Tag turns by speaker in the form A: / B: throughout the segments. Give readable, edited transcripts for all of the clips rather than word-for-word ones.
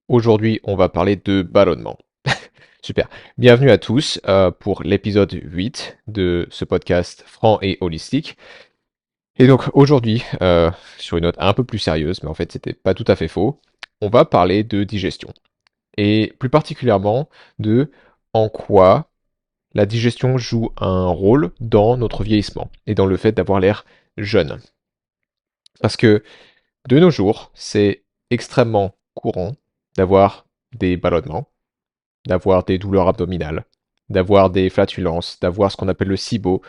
A: Aujourd'hui, on va parler de ballonnement. Super. Bienvenue à tous pour l'épisode 8 de ce podcast franc et holistique. Et donc aujourd'hui, sur une note un peu plus sérieuse, mais en fait c'était pas tout à fait faux, on va parler de digestion. Et plus particulièrement de en quoi la digestion joue un rôle dans notre vieillissement et dans le fait d'avoir l'air jeune. Parce que de nos jours, c'est extrêmement courant d'avoir des ballonnements, d'avoir des douleurs abdominales, d'avoir des flatulences, d'avoir ce qu'on appelle le SIBO,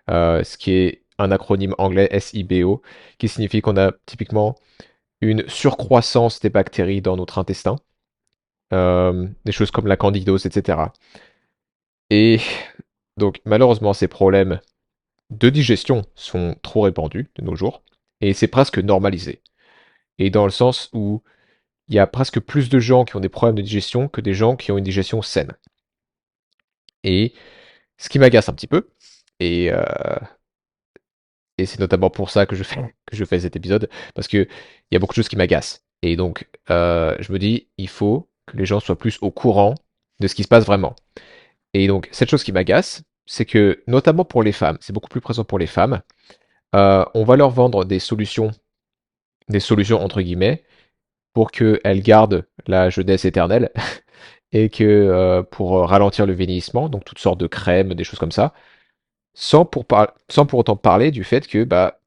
A: ce qui est un acronyme anglais SIBO, qui signifie qu'on a typiquement une surcroissance des bactéries dans notre intestin, des choses comme la candidose, etc. Et donc malheureusement, ces problèmes de digestion sont trop répandus de nos jours, et c'est presque normalisé. Et dans le sens où il y a presque plus de gens qui ont des problèmes de digestion que des gens qui ont une digestion saine. Et ce qui m'agace un petit peu, et et c'est notamment pour ça que je fais cet épisode, parce que il y a beaucoup de choses qui m'agacent. Et donc, je me dis, il faut que les gens soient plus au courant de ce qui se passe vraiment. Et donc, cette chose qui m'agace, c'est que, notamment pour les femmes, c'est beaucoup plus présent pour les femmes, on va leur vendre des solutions entre guillemets, pour qu'elles gardent la jeunesse éternelle, et que pour ralentir le vieillissement, donc toutes sortes de crèmes, des choses comme ça, sans pour autant parler du fait que bah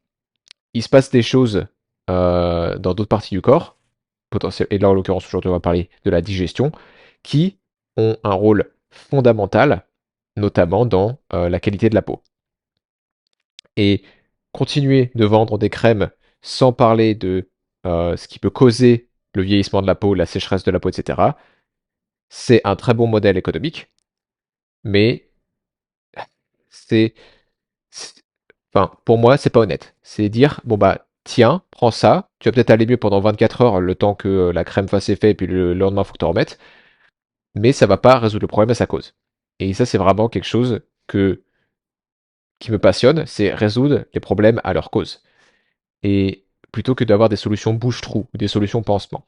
A: il se passe des choses dans d'autres parties du corps, et là en l'occurrence aujourd'hui on va parler de la digestion, qui ont un rôle fondamental, notamment dans la qualité de la peau. Et continuer de vendre des crèmes sans parler de ce qui peut causer le vieillissement de la peau, la sécheresse de la peau, etc., c'est un très bon modèle économique, mais c'est c'est- enfin, pour moi, c'est pas honnête. C'est dire, bon bah, tiens, prends ça, tu vas peut-être aller mieux pendant 24 heures, le temps que la crème fasse effet, et puis le lendemain, faut que tu en remettes, mais ça va pas résoudre le problème à sa cause. Et ça, c'est vraiment quelque chose qui me passionne, c'est résoudre les problèmes à leur cause. Et plutôt que d'avoir des solutions bouche-trou, ou des solutions pansement.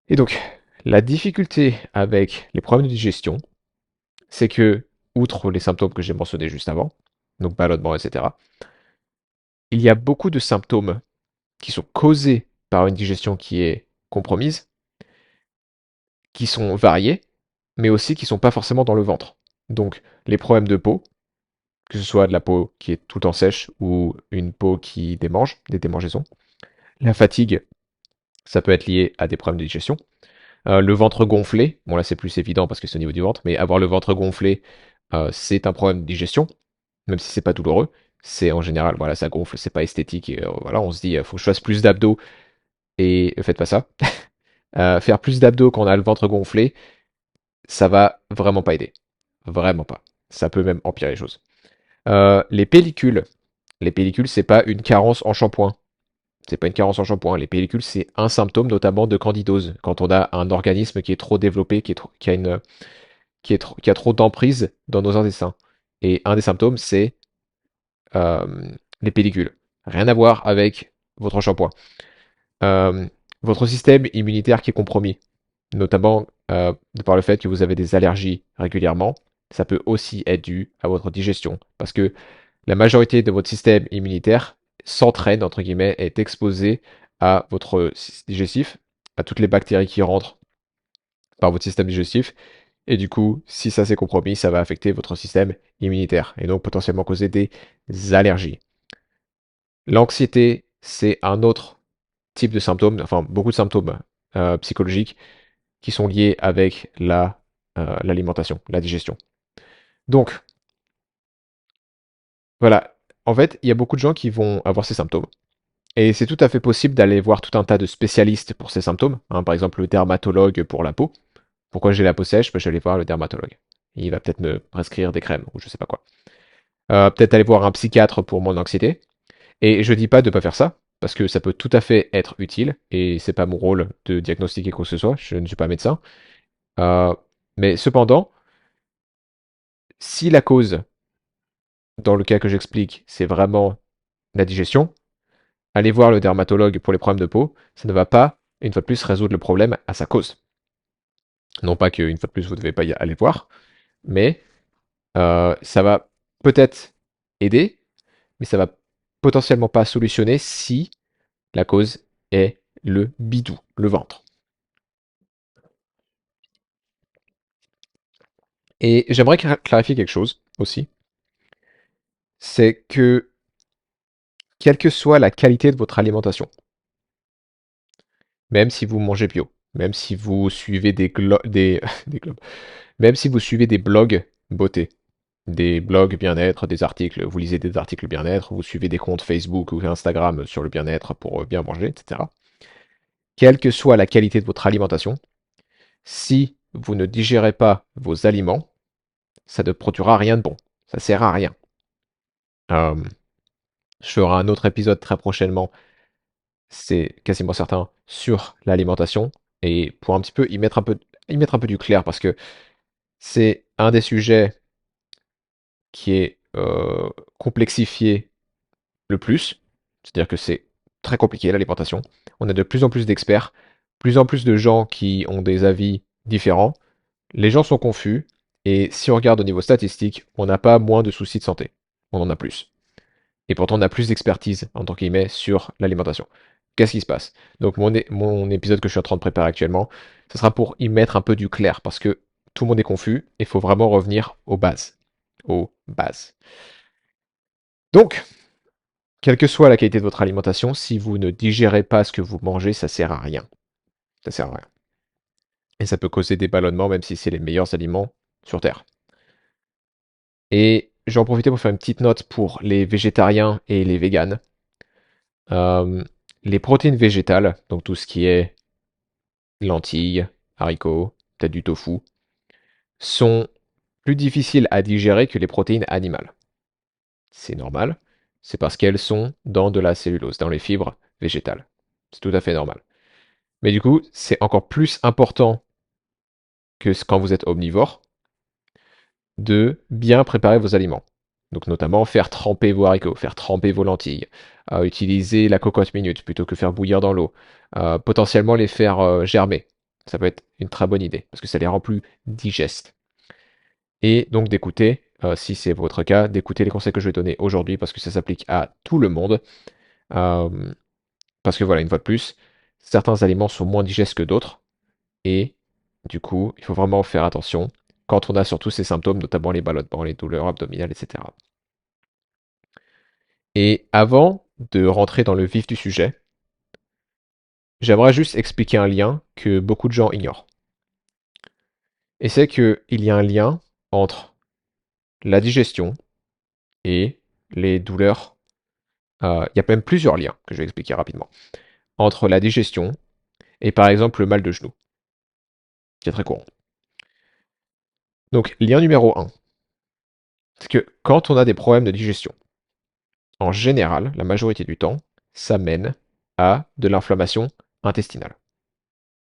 A: Et donc, la difficulté avec les problèmes de digestion, c'est que, outre les symptômes que j'ai mentionnés juste avant, donc ballonnement, etc., il y a beaucoup de symptômes qui sont causés par une digestion qui est compromise, qui sont variés, mais aussi qui sont pas forcément dans le ventre. Donc les problèmes de peau, que ce soit de la peau qui est tout le temps sèche ou une peau qui démange, des démangeaisons. La fatigue, ça peut être lié à des problèmes de digestion. Le ventre gonflé, bon là c'est plus évident parce que c'est au niveau du ventre, mais avoir le ventre gonflé, c'est un problème de digestion, même si c'est pas douloureux. C'est en général, voilà, ça gonfle, c'est pas esthétique, et voilà, on se dit, faut que je fasse plus d'abdos, et faites pas ça. Faire plus d'abdos quand on a le ventre gonflé, ça va vraiment pas aider. Vraiment pas. Ça peut même empirer les choses. Les pellicules. Les pellicules, c'est pas une carence en shampoing. C'est pas une carence en shampoing. Les pellicules, c'est un symptôme notamment de candidose. Quand on a un organisme qui est trop développé, qui a trop d'emprise dans nos intestins. Et un des symptômes, c'est euh, les pellicules. Rien à voir avec votre shampoing. Euh, Votre système immunitaire qui est compromis, notamment de par le fait que vous avez des allergies régulièrement, ça peut aussi être dû à votre digestion. Parce que la majorité de votre système immunitaire s'entraîne, entre guillemets, est exposé à votre digestif, à toutes les bactéries qui rentrent par votre système digestif. Et du coup, si ça s'est compromis, ça va affecter votre système immunitaire et donc potentiellement causer des allergies. L'anxiété, c'est un autre type de symptômes, enfin beaucoup de symptômes psychologiques qui sont liés avec l'alimentation, la digestion. Donc, voilà. En fait, il y a beaucoup de gens qui vont avoir ces symptômes. Et c'est tout à fait possible d'aller voir tout un tas de spécialistes pour ces symptômes, hein. Par exemple, le dermatologue pour la peau. Pourquoi j'ai la peau sèche? Ben, je vais aller voir le dermatologue. Il va peut-être me prescrire des crèmes ou je sais pas quoi. Peut-être aller voir un psychiatre pour mon anxiété. Et je dis pas de pas faire ça, parce que ça peut tout à fait être utile, et c'est pas mon rôle de diagnostiquer quoi que ce soit, je ne suis pas médecin. Euh, mais cependant, si la cause, dans le cas que j'explique, c'est vraiment la digestion, aller voir le dermatologue pour les problèmes de peau, ça ne va pas et une fois de plus résoudre le problème à sa cause. Non pas qu'une fois de plus vous ne devez pas y aller voir, mais ça va peut-être aider, mais ça va potentiellement pas solutionner si la cause est le bidou, le ventre. Et j'aimerais clarifier quelque chose aussi, c'est que quelle que soit la qualité de votre alimentation, même si vous mangez bio, même si vous suivez des globes, même si vous suivez des blogs beauté, des blogs bien-être, des articles, vous lisez des articles bien-être, vous suivez des comptes Facebook ou Instagram sur le bien-être pour bien manger, etc. Quelle que soit la qualité de votre alimentation, si vous ne digérez pas vos aliments, ça ne produira rien de bon. Ça sert à rien. Euh, je ferai un autre épisode très prochainement, c'est quasiment certain, sur l'alimentation et pour un petit peu y mettre un peu du clair parce que c'est un des sujets qui est complexifié le plus. C'est-à-dire que c'est très compliqué l'alimentation. On a de plus en plus d'experts, plus en plus de gens qui ont des avis différents. Les gens sont confus et si on regarde au niveau statistique, on n'a pas moins de soucis de santé. On en a plus. Et pourtant, on a plus d'expertise, entre guillemets, sur l'alimentation. Qu'est-ce qui se passe? Donc, mon épisode que je suis en train de préparer actuellement, ce sera pour y mettre un peu du clair, parce que tout le monde est confus, et il faut vraiment revenir aux bases. Aux bases. Donc, quelle que soit la qualité de votre alimentation, si vous ne digérez pas ce que vous mangez, ça sert à rien. Ça sert à rien. Et ça peut causer des ballonnements, même si c'est les meilleurs aliments sur Terre. Et je vais en profiter pour faire une petite note pour les végétariens et les véganes. Euh, les protéines végétales, donc tout ce qui est lentilles, haricots, peut-être du tofu, sont plus difficiles à digérer que les protéines animales. C'est normal, c'est parce qu'elles sont dans de la cellulose, dans les fibres végétales. C'est tout à fait normal. Mais du coup, c'est encore plus important que quand vous êtes omnivore de bien préparer vos aliments. Donc notamment faire tremper vos haricots, faire tremper vos lentilles, utiliser la cocotte minute plutôt que faire bouillir dans l'eau, potentiellement les faire germer. Ça peut être une très bonne idée parce que ça les rend plus digestes. Et donc d'écouter, si c'est votre cas, d'écouter les conseils que je vais donner aujourd'hui parce que ça s'applique à tout le monde. Euh, Parce que voilà, une fois de plus, certains aliments sont moins digestes que d'autres et du coup, il faut vraiment faire attention quand on a surtout ces symptômes, notamment les ballonnements, les douleurs abdominales, etc. Et avant de rentrer dans le vif du sujet, j'aimerais juste expliquer un lien que beaucoup de gens ignorent. Et c'est qu'il y a un lien entre la digestion et les douleurs. Il y a même plusieurs liens que je vais expliquer rapidement. Entre la digestion et par exemple le mal de genou, qui est très courant. Donc, lien numéro un, c'est que quand on a des problèmes de digestion, en général, la majorité du temps, ça mène à de l'inflammation intestinale.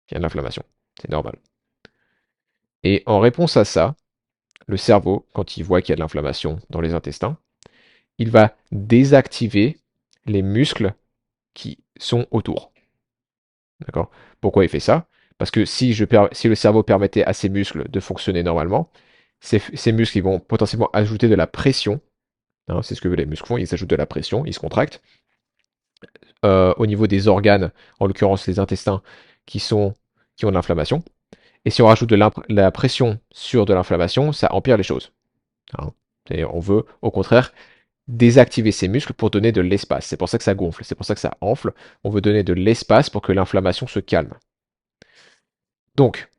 A: Il y a de l'inflammation, c'est normal. Et en réponse à ça, le cerveau, quand il voit qu'il y a de l'inflammation dans les intestins, il va désactiver les muscles qui sont autour. D'accord? Pourquoi il fait ça? Parce que si le cerveau permettait à ces muscles de fonctionner normalement, ces muscles ils vont potentiellement ajouter de la pression. Hein, c'est ce que les muscles font, ils ajoutent de la pression, ils se contractent. Au niveau des organes, en l'occurrence les intestins, qui ont de l'inflammation. Et si on rajoute de la pression sur de l'inflammation, ça empire les choses. Hein. Et on veut, au contraire, désactiver ces muscles pour donner de l'espace. C'est pour ça que ça gonfle, c'est pour ça que ça enfle. On veut donner de l'espace pour que l'inflammation se calme. Donc,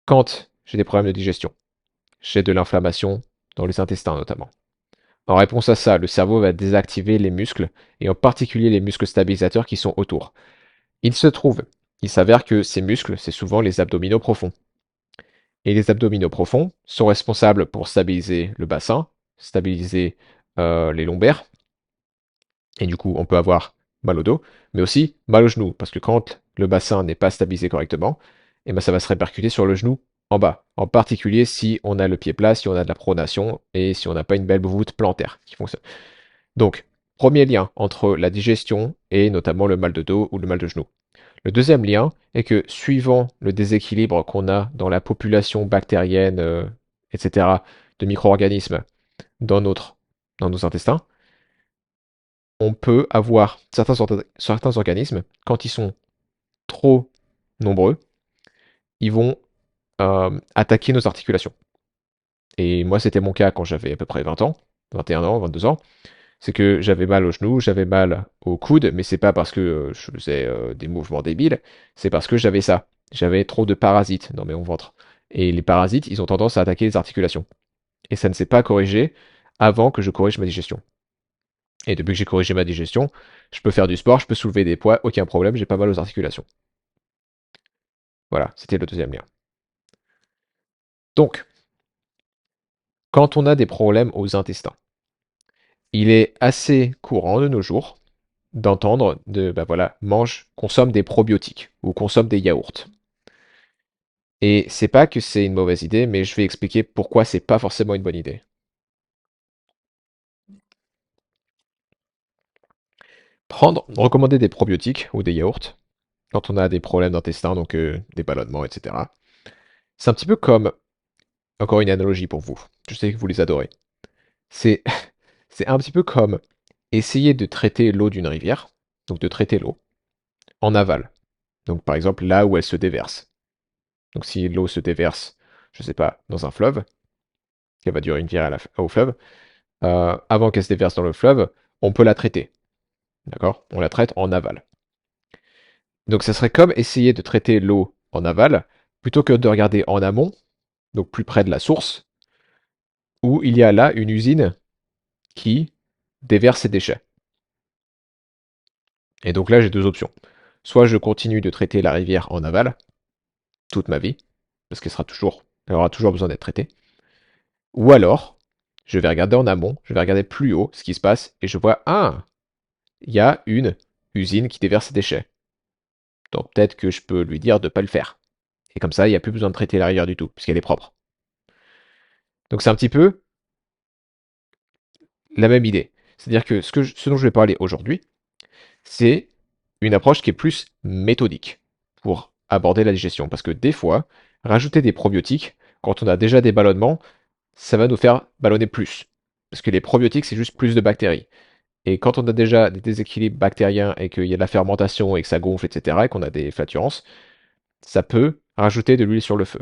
A: quand j'ai des problèmes de digestion, j'ai de l'inflammation dans les intestins notamment. En réponse à ça, le cerveau va désactiver les muscles, et en particulier les muscles stabilisateurs qui sont autour. Il s'avère que ces muscles, c'est souvent les abdominaux profonds. Et les abdominaux profonds sont responsables pour stabiliser le bassin, stabiliser les lombaires, et du coup on peut avoir mal au dos, mais aussi mal au genou, parce que quand le bassin n'est pas stabilisé correctement, eh ben, ça va se répercuter sur le genou en bas, en particulier si on a le pied plat, si on a de la pronation, et si on n'a pas une belle voûte plantaire qui fonctionne. Donc, premier lien entre la digestion et notamment le mal de dos ou le mal de genou. Le deuxième lien est que suivant le déséquilibre qu'on a dans la population bactérienne, etc., de micro-organismes dans dans nos intestins, on peut avoir certains organismes, quand ils sont trop nombreux, ils vont attaquer nos articulations. Et moi, c'était mon cas quand j'avais à peu près 20 ans, 21 ans, 22 ans. C'est que j'avais mal au genou, j'avais mal au coude, mais c'est pas parce que je faisais des mouvements débiles, c'est parce que j'avais ça. J'avais trop de parasites dans mon ventre. Et les parasites, ils ont tendance à attaquer les articulations. Et ça ne s'est pas corrigé avant que je corrige ma digestion. Et depuis que j'ai corrigé ma digestion, je peux faire du sport, je peux soulever des poids, aucun problème, j'ai pas mal aux articulations. Voilà, c'était le deuxième lien. Donc, quand on a des problèmes aux intestins, il est assez courant de nos jours d'entendre bah voilà, consomme des probiotiques ou consomme des yaourts. Et c'est pas que c'est une mauvaise idée, mais je vais expliquer pourquoi c'est pas forcément une bonne idée. Recommander des probiotiques ou des yaourts quand on a des problèmes d'intestin, donc des ballonnements, etc. C'est un petit peu comme, encore une analogie pour vous, je sais que vous les adorez. C'est, c'est un petit peu comme essayer de traiter l'eau d'une rivière, donc de traiter l'eau, en aval. Donc par exemple là où elle se déverse. Donc si l'eau se déverse, je sais pas, dans un fleuve, qu'elle va durer une rivière au fleuve, avant qu'elle se déverse dans le fleuve, on peut la traiter. D'accord? On la traite en aval. Donc ça serait comme essayer de traiter l'eau en aval, plutôt que de regarder en amont, donc plus près de la source, où il y a là une usine qui déverse ses déchets. Et donc là, j'ai deux options. Soit je continue de traiter la rivière en aval, toute ma vie, parce elle aura toujours besoin d'être traitée. Ou alors, je vais regarder en amont, je vais regarder plus haut ce qui se passe, et je vois, ah, il y a une usine qui déverse ses déchets. Donc peut-être que je peux lui dire de ne pas le faire. Et comme ça, il n'y a plus besoin de traiter la rivière du tout, puisqu'elle est propre. Donc c'est un petit peu la même idée. C'est-à-dire que ce dont je vais parler aujourd'hui, c'est une approche qui est plus méthodique pour aborder la digestion. Parce que des fois, rajouter des probiotiques, quand on a déjà des ballonnements, ça va nous faire ballonner plus. Parce que les probiotiques, c'est juste plus de bactéries. Et quand on a déjà des déséquilibres bactériens et qu'il y a de la fermentation et que ça gonfle, etc., et qu'on a des flatulences, ça peut rajouter de l'huile sur le feu.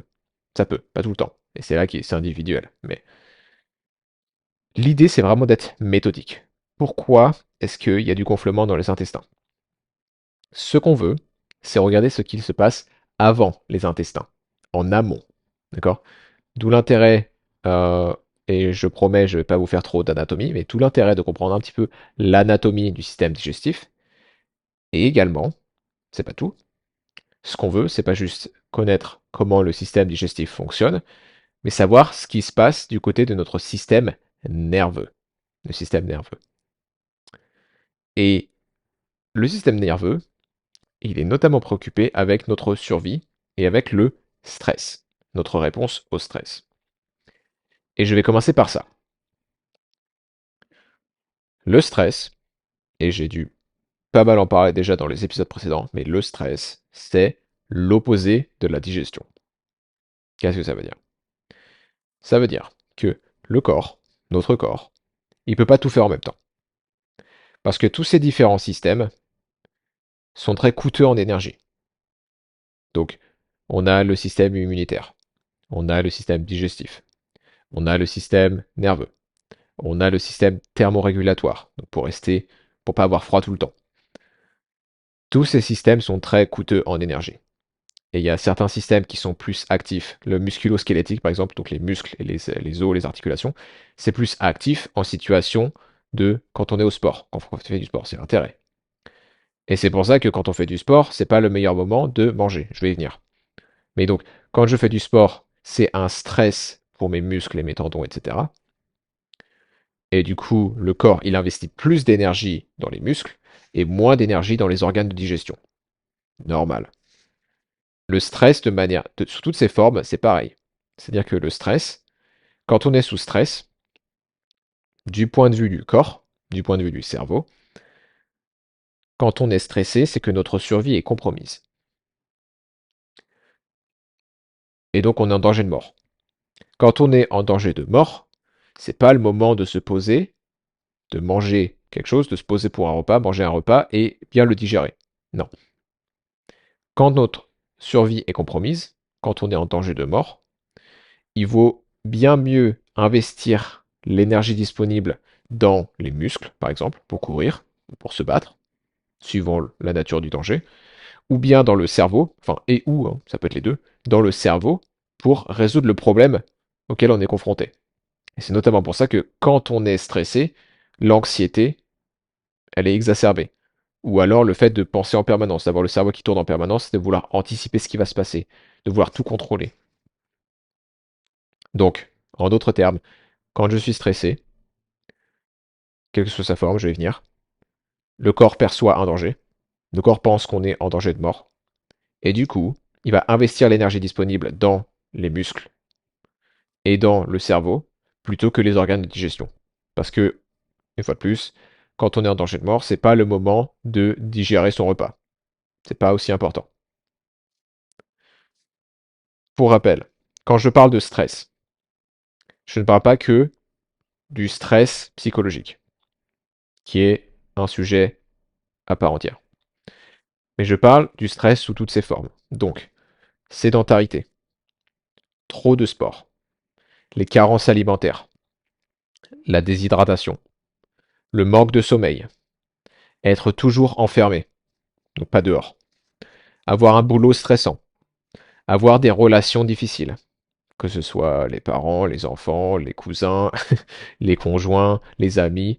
A: Ça peut, pas tout le temps. Et c'est là que c'est individuel. Mais l'idée, c'est vraiment d'être méthodique. Pourquoi est-ce qu'il y a du gonflement dans les intestins? Ce qu'on veut, c'est regarder ce qu'il se passe avant les intestins, en amont. D'accord? D'où l'intérêt, euh, et je promets, je ne vais pas vous faire trop d'anatomie, mais tout l'intérêt de comprendre un petit peu l'anatomie du système digestif. Et également, c'est pas tout. Ce qu'on veut, c'est pas juste connaître comment le système digestif fonctionne, mais savoir ce qui se passe du côté de notre système nerveux. Le système nerveux. Et le système nerveux, il est notamment préoccupé avec notre survie et avec le stress, notre réponse au stress. Et je vais commencer par ça. Le stress, et j'ai dû pas mal en parler déjà dans les épisodes précédents, mais le stress, c'est l'opposé de la digestion. Qu'est-ce que ça veut dire? Ça veut dire que le corps, notre corps, il ne peut pas tout faire en même temps. Parce que tous ces différents systèmes sont très coûteux en énergie. Donc, on a le système immunitaire, on a le système digestif, on a le système nerveux, on a le système thermorégulatoire, donc pour pas avoir froid tout le temps. Tous ces systèmes sont très coûteux en énergie. Et il y a certains systèmes qui sont plus actifs. Le musculo-squelettique, par exemple, donc les muscles et les os, les articulations, c'est plus actif en situation de quand on est au sport, quand on fait du sport, c'est l'intérêt. Et c'est pour ça que quand on fait du sport, c'est pas le meilleur moment de manger. Je vais y venir. Mais donc, quand je fais du sport, c'est un stress pour mes muscles et mes tendons, etc. Et du coup, le corps, il investit plus d'énergie dans les muscles et moins d'énergie dans les organes de digestion. Normal. Le stress, sous toutes ses formes, c'est pareil. C'est-à-dire que le stress, quand on est sous stress, du point de vue du corps, du point de vue du cerveau, quand on est stressé, c'est que notre survie est compromise. et donc on est en danger de mort. Quand on est en danger de mort, c'est pas le moment de se poser, de manger quelque chose, de se poser pour un repas, manger un repas et bien le digérer. Non. Quand notre survie est compromise, quand on est en danger de mort, il vaut bien mieux investir l'énergie disponible dans les muscles, par exemple, pour courir, pour se battre, suivant la nature du danger, ou bien dans le cerveau, enfin, et ou, hein, ça peut être les deux, dans le cerveau, pour résoudre le problème auquel on est confronté. Et c'est notamment pour ça que quand on est stressé, l'anxiété, elle est exacerbée. Ou alors le fait de penser en permanence, d'avoir le cerveau qui tourne en permanence, de vouloir anticiper ce qui va se passer, de vouloir tout contrôler. Donc, en d'autres termes, quand je suis stressé, quelle que soit sa forme, je vais y venir, le corps perçoit un danger, le corps pense qu'on est en danger de mort, et du coup, il va investir l'énergie disponible dans les muscles et dans le cerveau, plutôt que les organes de digestion. Parce que, une fois de plus, quand on est en danger de mort, c'est pas le moment de digérer son repas. C'est pas aussi important. Pour rappel, quand je parle de stress, je ne parle pas que du stress psychologique, qui est un sujet à part entière. Mais je parle du stress sous toutes ses formes. Donc, sédentarité, trop de sport, les carences alimentaires, la déshydratation, le manque de sommeil, être toujours enfermé, donc pas dehors, avoir un boulot stressant, avoir des relations difficiles, que ce soit les parents, les enfants, les cousins, les conjoints, les amis,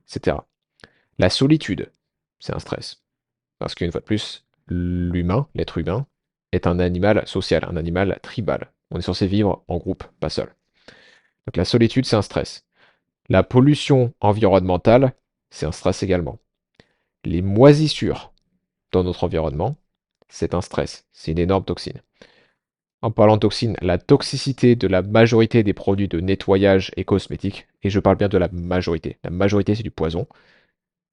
A: etc. La solitude, c'est un stress. Parce qu'une fois de plus, l'humain, l'être humain, est un animal social, un animal tribal. On est censé vivre en groupe, pas seul. Donc la solitude, c'est un stress. La pollution environnementale, c'est un stress également. Les moisissures dans notre environnement, c'est un stress. C'est une énorme toxine. En parlant de toxines, la toxicité de la majorité des produits de nettoyage et cosmétiques, et je parle bien de la majorité c'est du poison,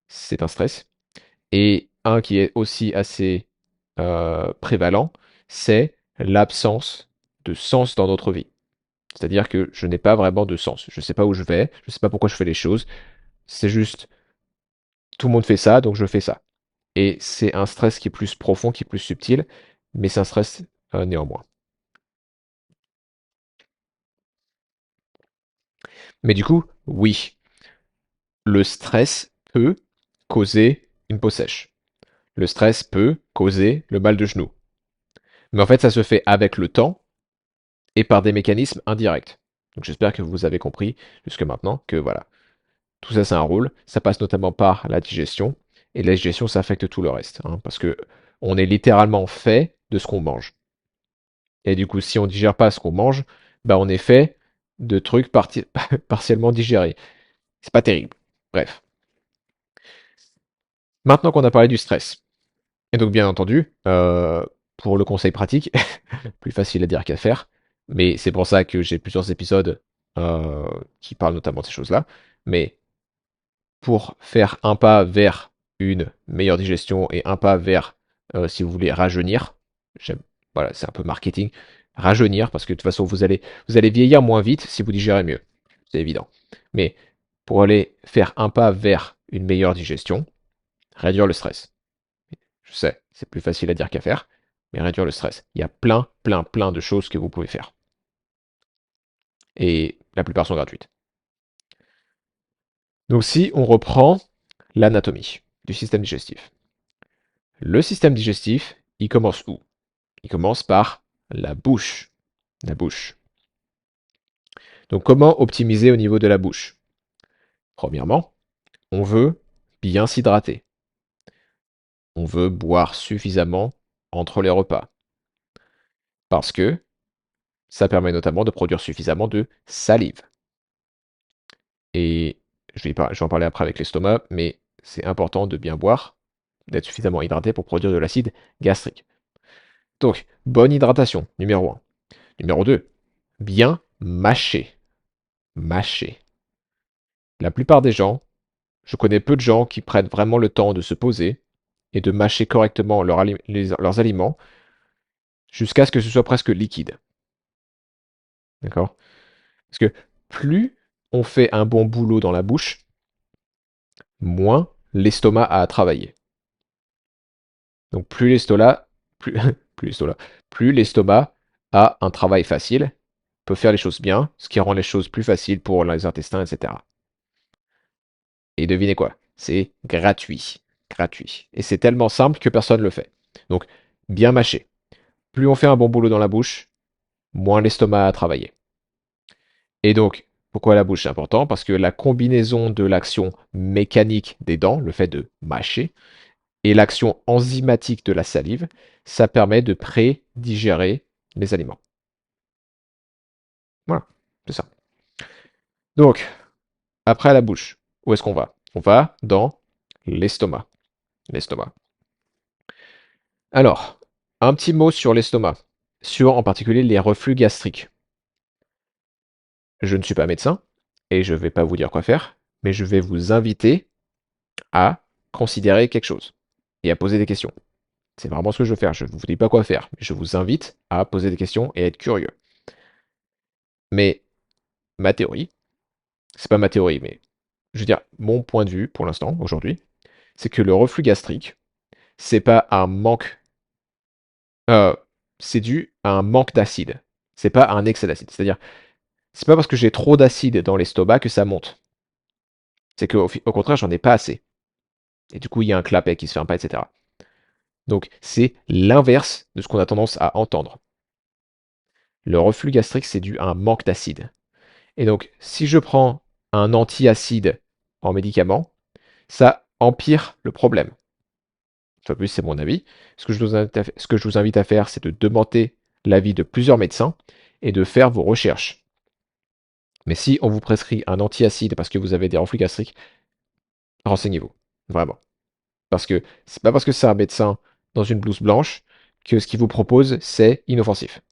A: c'est un stress. Et un qui est aussi assez prévalent, c'est l'absence de sens dans notre vie. C'est-à-dire que je n'ai pas vraiment de sens. Je ne sais pas où je vais, je ne sais pas pourquoi je fais les choses. C'est juste, tout le monde fait ça, donc je fais ça. Et c'est un stress qui est plus profond, qui est plus subtil, mais c'est un stress néanmoins. Mais du coup, oui, le stress peut causer une peau sèche. Le stress peut causer le mal de genou. Mais en fait, ça se fait avec le temps et par des mécanismes indirects. Donc j'espère que vous avez compris jusque maintenant que voilà, tout ça c'est un rôle. Ça passe notamment par la digestion. Et la digestion, ça affecte tout le reste, hein, parce que on est littéralement fait de ce qu'on mange. Et du coup, si on digère pas ce qu'on mange, bah on est fait de trucs partiellement digérés. C'est pas terrible. Bref. Maintenant qu'on a parlé du stress, et donc bien entendu, pour le conseil pratique, plus facile à dire qu'à faire, mais c'est pour ça que j'ai plusieurs épisodes qui parlent notamment de ces choses-là. Mais pour faire un pas vers une meilleure digestion et un pas vers, si vous voulez, rajeunir, j'aime, voilà, c'est un peu marketing, rajeunir, parce que de toute façon, vous allez vieillir moins vite si vous digérez mieux, c'est évident. Mais pour aller faire un pas vers une meilleure digestion, réduire le stress. Je sais, c'est plus facile à dire qu'à faire, mais réduire le stress. Il y a plein de choses que vous pouvez faire. Et la plupart sont gratuites. Donc si on reprend l'anatomie du système digestif. Le système digestif, il commence où? Il commence par la bouche. La bouche. Donc comment optimiser au niveau de la bouche? Premièrement, on veut bien s'hydrater. On veut boire suffisamment entre les repas. Parce que ça permet notamment de produire suffisamment de salive. Et je vais en parler après avec l'estomac, mais c'est important de bien boire, d'être suffisamment hydraté pour produire de l'acide gastrique. Donc, bonne hydratation, numéro un. Numéro 2, bien mâcher. Mâcher. La plupart des gens, je connais peu de gens qui prennent vraiment le temps de se poser et de mâcher correctement leurs aliments jusqu'à ce que ce soit presque liquide. D'accord? Parce que plus on fait un bon boulot dans la bouche, moins l'estomac a à travailler. Donc plus, plus l'estomac, plus l'estomac a un travail facile, peut faire les choses bien, ce qui rend les choses plus faciles pour les intestins, etc. Et devinez quoi? C'est gratuit. Gratuit. Et c'est tellement simple que personne ne le fait. Donc, bien mâcher. Plus on fait un bon boulot dans la bouche, moins l'estomac a à travailler. Et donc, pourquoi la bouche est important? Parce que la combinaison de l'action mécanique des dents, le fait de mâcher, et l'action enzymatique de la salive, ça permet de pré-digérer les aliments. Voilà, c'est ça. Donc, après la bouche, où est-ce qu'on va? On va dans l'estomac. L'estomac. Alors, un petit mot sur l'estomac, sur en particulier les reflux gastriques. Je ne suis pas médecin et je ne vais pas vous dire quoi faire, mais je vais vous inviter à considérer quelque chose et à poser des questions. C'est vraiment ce que je veux faire. Je ne vous dis pas quoi faire, mais je vous invite à poser des questions et à être curieux. Mais ma théorie, c'est pas ma théorie, mais je veux dire, mon point de vue pour l'instant, aujourd'hui, c'est que le reflux gastrique, c'est pas un manque, euh, c'est dû à un manque d'acide. C'est pas un excès d'acide. C'est-à-dire, c'est pas parce que j'ai trop d'acide dans l'estomac que ça monte. C'est qu'au au contraire, j'en ai pas assez. Et du coup, il y a un clapet qui se ferme pas, etc. Donc, c'est l'inverse de ce qu'on a tendance à entendre. Le reflux gastrique, c'est dû à un manque d'acide. Et donc, si je prends un antiacide en médicament, ça empire le problème. En plus, c'est mon avis. Ce que je vous invite à faire, c'est de demander l'avis de plusieurs médecins et de faire vos recherches. Mais si on vous prescrit un antiacide parce que vous avez des reflux gastriques, renseignez-vous. Vraiment. Parce que c'est pas parce que c'est un médecin dans une blouse blanche que ce qu'il vous propose, c'est inoffensif.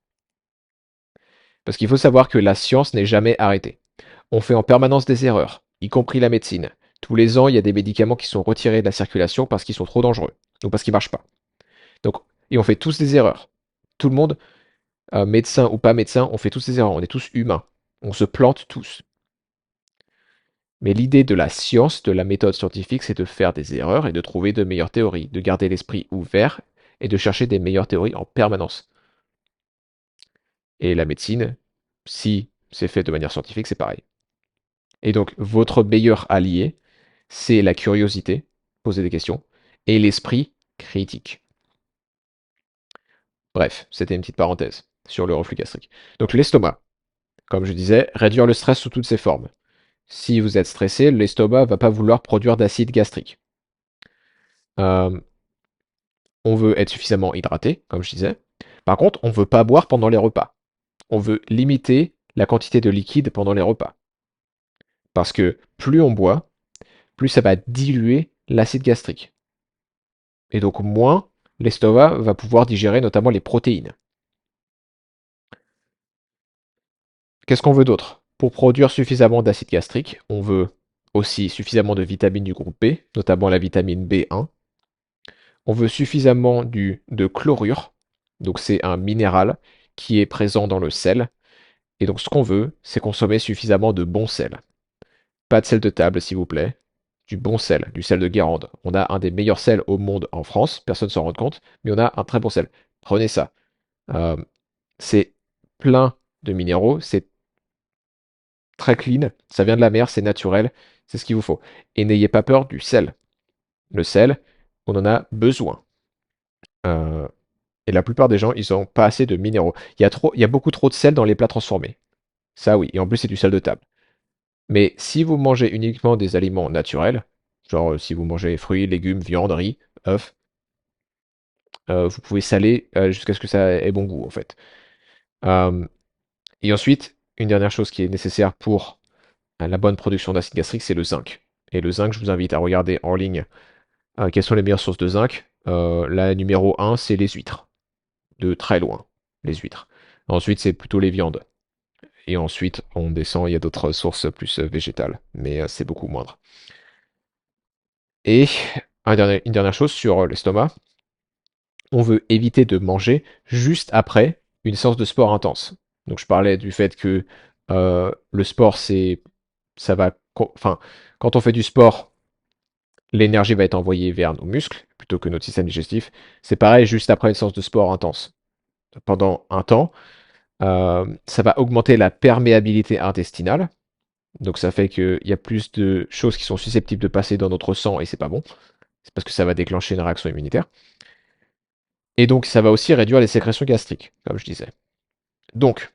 A: Parce qu'il faut savoir que la science n'est jamais arrêtée. On fait en permanence des erreurs, y compris la médecine. Tous les ans, il y a des médicaments qui sont retirés de la circulation parce qu'ils sont trop dangereux, ou parce qu'ils marchent pas. Donc, et on fait tous des erreurs. Tout le monde, médecin ou pas médecin, on fait tous des erreurs. On est tous humains. On se plante tous. Mais l'idée de la science, de la méthode scientifique, c'est de faire des erreurs et de trouver de meilleures théories, de garder l'esprit ouvert et de chercher des meilleures théories en permanence. Et la médecine, si c'est fait de manière scientifique, c'est pareil. Et donc, votre meilleur allié, c'est la curiosité, poser des questions, et l'esprit critique. Bref, c'était une petite parenthèse sur le reflux gastrique. Donc, l'estomac, comme je disais, réduire le stress sous toutes ses formes. Si vous êtes stressé, l'estomac va pas vouloir produire d'acide gastrique. Euh, on veut être suffisamment hydraté, comme je disais. Par contre, on ne veut pas boire pendant les repas. On veut limiter la quantité de liquide pendant les repas. Parce que plus on boit, plus ça va diluer l'acide gastrique. Et donc moins l'estomac va pouvoir digérer notamment les protéines. Qu'est-ce qu'on veut d'autre? Pour produire suffisamment d'acide gastrique, on veut aussi suffisamment de vitamines du groupe B, notamment la vitamine B1. On veut suffisamment de chlorure, donc c'est un minéral qui est présent dans le sel. Et donc ce qu'on veut, c'est consommer suffisamment de bon sel. Pas de sel de table, s'il vous plaît. Du bon sel, du sel de Guérande. On a un des meilleurs sels au monde en France, personne ne s'en rend compte, mais on a un très bon sel. Prenez ça. Euh, c'est plein de minéraux, c'est très clean, ça vient de la mer, c'est naturel, c'est ce qu'il vous faut. Et n'ayez pas peur du sel. Le sel, on en a besoin. Euh, et la plupart des gens, ils n'ont pas assez de minéraux. Il y a beaucoup trop de sel dans les plats transformés. Ça oui, et en plus c'est du sel de table. Mais si vous mangez uniquement des aliments naturels, genre si vous mangez fruits, légumes, viande, riz, œufs, vous pouvez saler jusqu'à ce que ça ait bon goût en fait. Euh, et ensuite, une dernière chose qui est nécessaire pour la bonne production d'acide gastrique, c'est le zinc. Et le zinc, je vous invite à regarder en ligne quelles sont les meilleures sources de zinc. La numéro un, c'est les huîtres, de très loin, les huîtres. Ensuite, c'est plutôt les viandes. Et ensuite, on descend, il y a d'autres sources plus végétales, mais c'est beaucoup moindre. Et une dernière chose sur l'estomac, on veut éviter de manger juste après une séance de sport intense. Donc je parlais du fait que le sport, ça va, enfin, quand on fait du sport, l'énergie va être envoyée vers nos muscles plutôt que notre système digestif. C'est pareil juste après une séance de sport intense. Pendant un temps, ça va augmenter la perméabilité intestinale. Donc ça fait qu'il y a plus de choses qui sont susceptibles de passer dans notre sang et c'est pas bon. C'est parce que ça va déclencher une réaction immunitaire. Et donc ça va aussi réduire les sécrétions gastriques, comme je disais. Donc,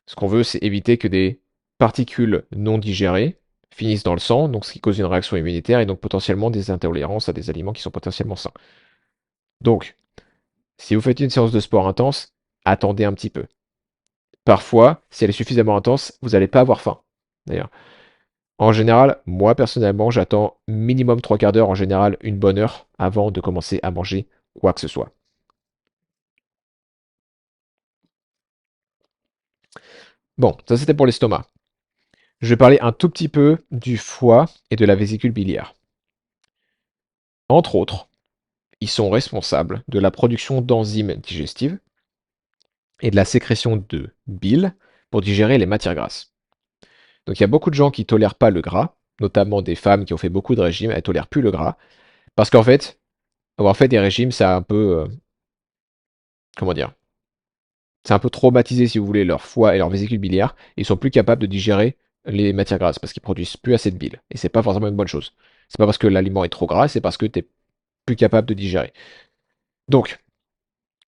A: ce qu'on veut, c'est éviter que des particules non digérées finissent dans le sang, donc ce qui cause une réaction immunitaire et donc potentiellement des intolérances à des aliments qui sont potentiellement sains. Donc, si vous faites une séance de sport intense, attendez un petit peu. Parfois, si elle est suffisamment intense, vous n'allez pas avoir faim. D'ailleurs, en général, moi personnellement, j'attends minimum 3 quarts d'heure, en général une bonne heure, avant de commencer à manger quoi que ce soit. Bon, ça c'était pour l'estomac. Je vais parler un tout petit peu du foie et de la vésicule biliaire. Entre autres, ils sont responsables de la production d'enzymes digestives et de la sécrétion de bile pour digérer les matières grasses. Donc il y a beaucoup de gens qui tolèrent pas le gras, notamment des femmes qui ont fait beaucoup de régimes, elles tolèrent plus le gras, parce qu'en fait, avoir fait des régimes, ça a un peu, comment dire, c'est un peu traumatisé si vous voulez leur foie et leur vésicule biliaire, et ils sont plus capables de digérer les matières grasses parce qu'ils produisent plus assez de bile, et c'est pas forcément une bonne chose. C'est pas parce que l'aliment est trop gras, c'est parce que tu es plus capable de digérer. Donc,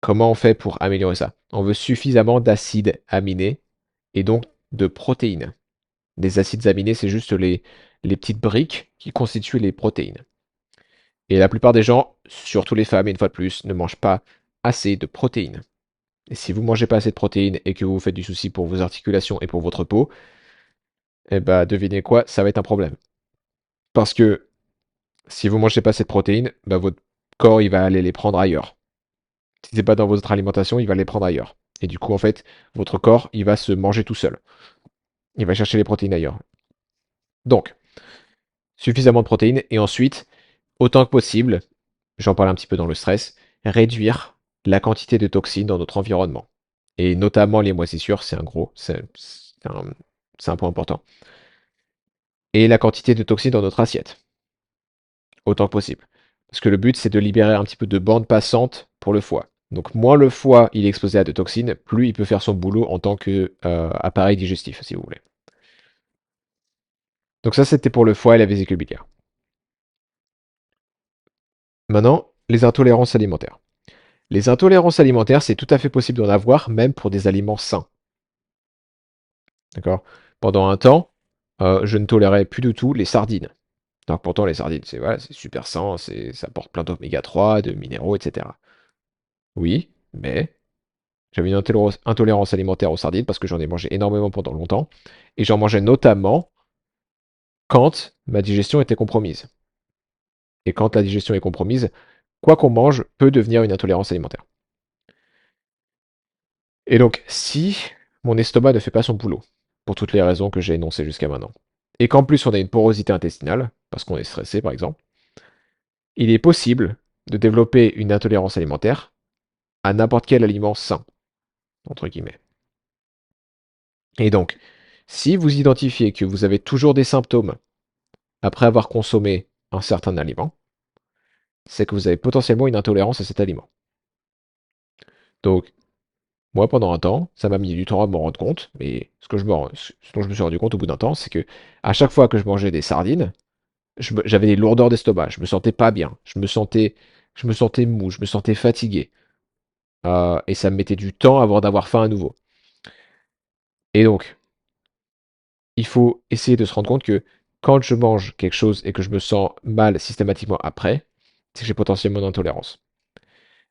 A: comment on fait pour améliorer ça? On veut suffisamment d'acides aminés et donc de protéines. Les acides aminés, c'est juste les petites briques qui constituent les protéines. Et la plupart des gens, surtout les femmes, et une fois de plus, ne mangent pas assez de protéines. Et si vous mangez pas assez de protéines et que vous vous faites du souci pour vos articulations et pour votre peau, eh ben devinez quoi, ça va être un problème. Parce que si vous mangez pas assez de protéines, bah, votre corps il va aller les prendre ailleurs. Si c'est pas dans votre alimentation, il va les prendre ailleurs. Et du coup, en fait, votre corps, il va se manger tout seul. Il va chercher les protéines ailleurs. Donc, suffisamment de protéines et ensuite, autant que possible, j'en parle un petit peu dans le stress, réduire la quantité de toxines dans notre environnement. Et notamment les moisissures, c'est un point important. Et la quantité de toxines dans notre assiette, autant que possible. Parce que le but, c'est de libérer un petit peu de bande passante pour le foie. Donc moins le foie il est exposé à de toxines, plus il peut faire son boulot en tant que appareil digestif, si vous voulez. Donc ça, c'était pour le foie et la vésicule biliaire. Maintenant, les intolérances alimentaires. Les intolérances alimentaires, c'est tout à fait possible d'en avoir, même pour des aliments sains. D'accord? Pendant un temps, je ne tolérais plus du tout les sardines. Donc pourtant, les sardines, c'est voilà, c'est super sain, ça apporte plein d'oméga 3, de minéraux, etc. Oui, mais j'avais une intolérance alimentaire aux sardines parce que j'en ai mangé énormément pendant longtemps. Et j'en mangeais notamment quand ma digestion était compromise. Et quand la digestion est compromise, quoi qu'on mange peut devenir une intolérance alimentaire. Et donc, si mon estomac ne fait pas son boulot, pour toutes les raisons que j'ai énoncées jusqu'à maintenant, et qu'en plus on a une porosité intestinale, parce qu'on est stressé par exemple, il est possible de développer une intolérance alimentaire à n'importe quel aliment sain, entre guillemets. Et donc, si vous identifiez que vous avez toujours des symptômes après avoir consommé un certain aliment, c'est que vous avez potentiellement une intolérance à cet aliment. Donc, moi, pendant un temps, ça m'a mis du temps à m'en rendre compte, mais ce dont je me suis rendu compte au bout d'un temps, c'est que à chaque fois que je mangeais des sardines, j'avais des lourdeurs d'estomac, je me sentais pas bien, je me sentais mou, je me sentais fatigué, et ça me mettait du temps avant d'avoir faim à nouveau. Et donc, il faut essayer de se rendre compte que quand je mange quelque chose et que je me sens mal systématiquement après, c'est que j'ai potentiellement une intolérance.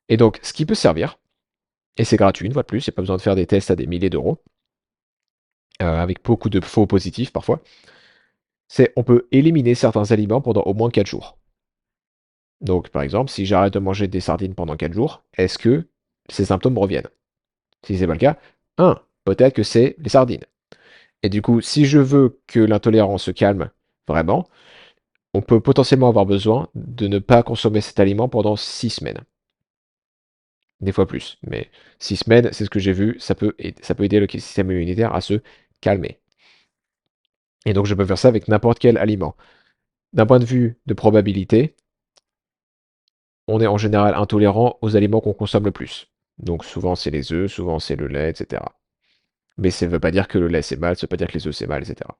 A: Et donc, ce qui peut servir, et c'est gratuit une fois de plus, il n'y a pas besoin de faire des tests à des milliers d'euros, avec beaucoup de faux positifs parfois, c'est on peut éliminer certains aliments pendant au moins 4 jours. Donc, par exemple, si j'arrête de manger des sardines pendant 4 jours, est-ce que ces symptômes reviennent? Si c'est pas le cas, peut-être que c'est les sardines. Et du coup, si je veux que l'intolérance se calme vraiment, on peut potentiellement avoir besoin de ne pas consommer cet aliment pendant 6 semaines. des fois plus. Mais 6 semaines, c'est ce que j'ai vu, ça peut aider le système immunitaire à se calmer. Et donc je peux faire ça avec n'importe quel aliment. D'un point de vue de probabilité, on est en général intolérant aux aliments qu'on consomme le plus. Donc souvent c'est les œufs, souvent c'est le lait, etc. Mais ça ne veut pas dire que le lait c'est mal, ça ne veut pas dire que les œufs c'est mal, etc.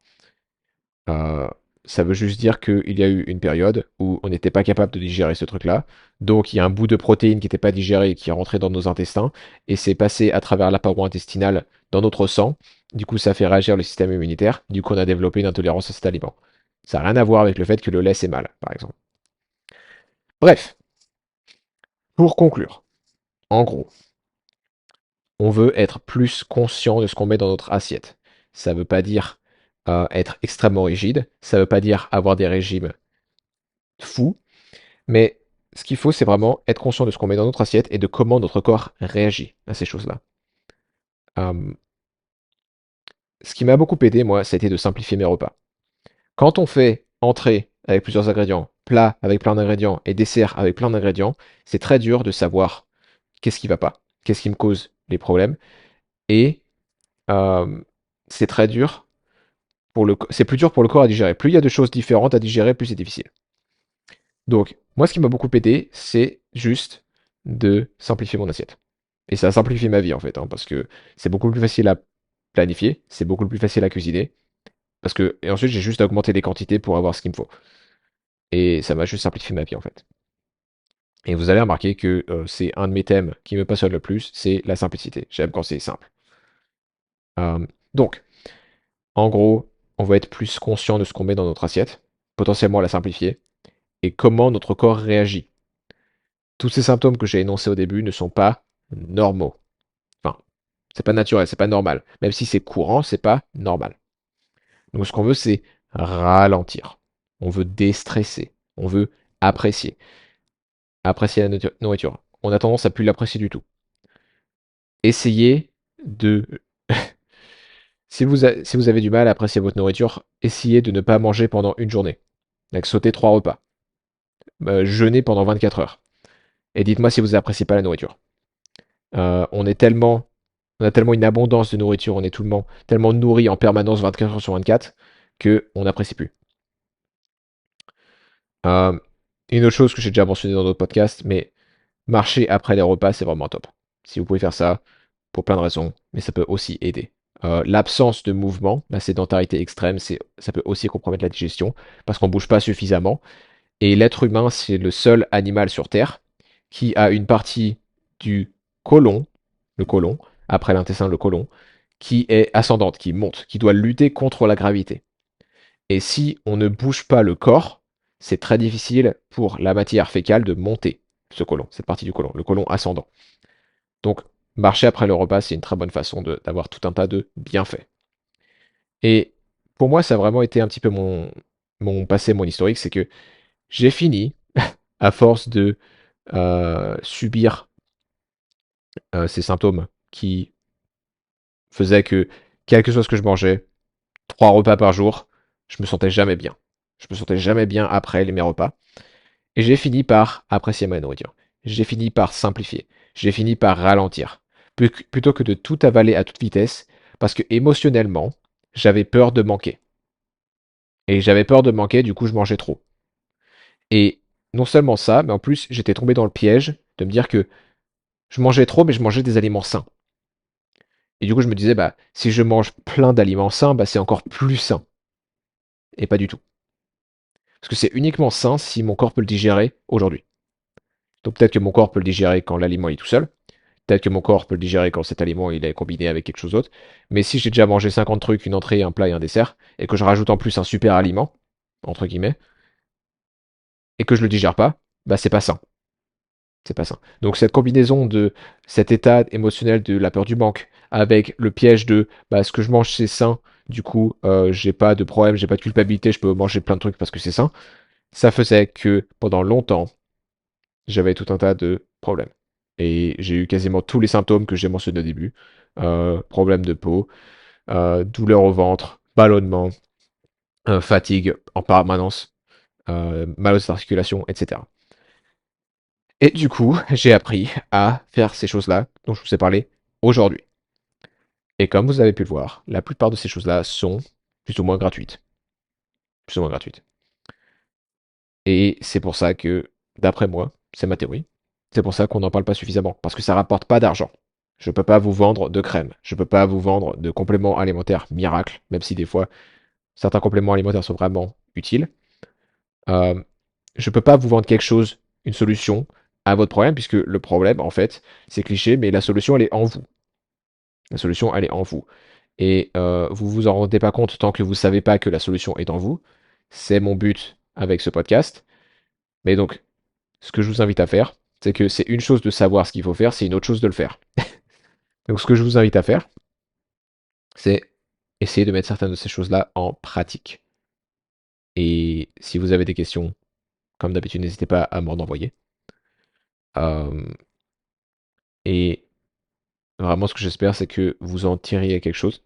A: Euh, Ça veut juste dire qu'il y a eu une période où on n'était pas capable de digérer ce truc-là. Donc il y a un bout de protéine qui n'était pas digéré et qui est rentré dans nos intestins et c'est passé à travers la paroi intestinale dans notre sang. Du coup, ça fait réagir le système immunitaire. Du coup, on a développé une intolérance à cet aliment. Ça n'a rien à voir avec le fait que le lait c'est mal, par exemple. Bref, pour conclure, en gros, on veut être plus conscient de ce qu'on met dans notre assiette. Ça ne veut pas dire être extrêmement rigide, ça ne veut pas dire avoir des régimes fous, mais ce qu'il faut, c'est vraiment être conscient de ce qu'on met dans notre assiette et de comment notre corps réagit à ces choses-là. Euh, Ce qui m'a beaucoup aidé, moi, ça a été de simplifier mes repas. Quand on fait entrée avec plusieurs ingrédients, plat avec plein d'ingrédients et dessert avec plein d'ingrédients, c'est très dur de savoir qu'est-ce qui va pas, qu'est-ce qui me cause les problèmes. Et euh, c'est très dur c'est plus dur pour le corps à digérer. Plus il y a de choses différentes à digérer, plus c'est difficile. Donc, moi, ce qui m'a beaucoup aidé, c'est juste de simplifier mon assiette. Et ça a simplifié ma vie, en fait, hein, parce que c'est beaucoup plus facile à planifier, c'est beaucoup plus facile à cuisiner, et ensuite, j'ai juste à augmenter les quantités pour avoir ce qu'il me faut. Et ça m'a juste simplifié ma vie, en fait. Et vous allez remarquer que c'est un de mes thèmes qui me passionne le plus, c'est la simplicité. J'aime quand c'est simple. Donc, en gros, on va être plus conscient de ce qu'on met dans notre assiette, potentiellement la simplifier, et comment notre corps réagit. Tous ces symptômes que j'ai énoncés au début ne sont pas normaux. Enfin, c'est pas naturel, c'est pas normal. Même si c'est courant, c'est pas normal. Donc ce qu'on veut, c'est ralentir. On veut déstresser. On veut apprécier. Apprécier la nourriture. On a tendance à plus l'apprécier du tout. Essayez de... Si vous avez du mal à apprécier votre nourriture, essayez de ne pas manger pendant une journée. Donc sauter 3 repas. Jeûner pendant 24 heures. Et dites-moi si vous appréciez pas la nourriture. On est tellement, on a tellement une abondance de nourriture, on est tellement nourri en permanence 24 heures sur 24 que on n'apprécie plus. Euh, une autre chose que j'ai déjà mentionné dans d'autres podcasts, mais marcher après les repas, c'est vraiment top. Si vous pouvez faire ça, pour plein de raisons, mais ça peut aussi aider. L'absence de mouvement, la sédentarité extrême, ça peut aussi compromettre la digestion parce qu'on bouge pas suffisamment. Et l'être humain, c'est le seul animal sur Terre qui a une partie du côlon, le côlon, après l'intestin, le côlon, qui est ascendante, qui monte, qui doit lutter contre la gravité. Et si on ne bouge pas le corps, c'est très difficile pour la matière fécale de monter ce côlon, cette partie du côlon, le côlon ascendant. Donc, marcher après le repas, c'est une très bonne façon d'avoir tout un tas de bienfaits. Et pour moi, ça a vraiment été un petit peu mon passé, mon historique, c'est que j'ai fini, à force de subir ces symptômes qui faisaient que, quel que soit ce que je mangeais, 3 repas par jour, je me sentais jamais bien. Je me sentais jamais bien après mes repas. Et j'ai fini par apprécier ma nourriture. J'ai fini par simplifier. J'ai fini par ralentir. Plutôt que de tout avaler à toute vitesse, parce que émotionnellement, j'avais peur de manquer. Et j'avais peur de manquer, du coup je mangeais trop. Et non seulement ça, mais en plus j'étais tombé dans le piège de me dire que je mangeais trop, mais je mangeais des aliments sains. Et du coup je me disais, bah si je mange plein d'aliments sains, bah c'est encore plus sain. Et pas du tout. Parce que c'est uniquement sain si mon corps peut le digérer aujourd'hui. Donc peut-être que mon corps peut le digérer quand l'aliment est tout seul. Peut-être que mon corps peut le digérer quand cet aliment il est combiné avec quelque chose d'autre. Mais si j'ai déjà mangé 50 trucs, une entrée, un plat et un dessert, et que je rajoute en plus un super aliment, entre guillemets, et que je le digère pas, bah c'est pas sain. C'est pas sain. Donc cette combinaison de cet état émotionnel de la peur du manque avec le piège de bah, ce que je mange c'est sain, du coup j'ai pas de problème, j'ai pas de culpabilité, je peux manger plein de trucs parce que c'est sain, ça faisait que pendant longtemps j'avais tout un tas de problèmes. Et j'ai eu quasiment tous les symptômes que j'ai mentionnés au début. Problème de peau, douleur au ventre, ballonnement, fatigue en permanence, mal aux articulations, etc. Et du coup, j'ai appris à faire ces choses-là dont je vous ai parlé aujourd'hui. Et comme vous avez pu le voir, la plupart de ces choses-là sont plus ou moins gratuites. Plus ou moins gratuites. Et c'est pour ça que, d'après moi, c'est ma théorie, c'est pour ça qu'on n'en parle pas suffisamment, parce que ça rapporte pas d'argent. Je peux pas vous vendre de crème, je peux pas vous vendre de compléments alimentaires miracles, même si des fois certains compléments alimentaires sont vraiment utiles. Euh, je peux pas vous vendre quelque chose, une solution à votre problème, puisque le problème, en fait, c'est cliché, mais la solution, elle est en vous. La solution, elle est en vous. Et vous vous en rendez pas compte tant que vous savez pas que la solution est en vous. C'est mon but avec ce podcast. Mais donc, ce que je vous invite à faire, c'est que c'est une chose de savoir ce qu'il faut faire, c'est une autre chose de le faire. Donc ce que je vous invite à faire, c'est essayer de mettre certaines de ces choses-là en pratique. Et si vous avez des questions, comme d'habitude, n'hésitez pas à m'en envoyer. Euh, et vraiment, ce que j'espère, c'est que vous en tiriez quelque chose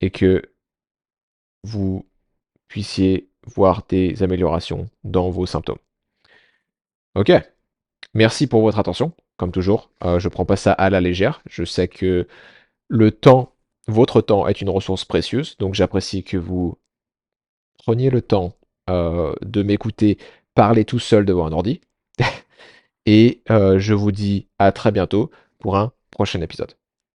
A: et que vous puissiez voir des améliorations dans vos symptômes. Ok, merci pour votre attention. Comme toujours, je prends pas ça à la légère. Je sais que le temps, votre temps est une ressource précieuse, donc j'apprécie que vous preniez le temps de m'écouter parler tout seul devant un ordi. Et je vous dis à très bientôt pour un prochain épisode.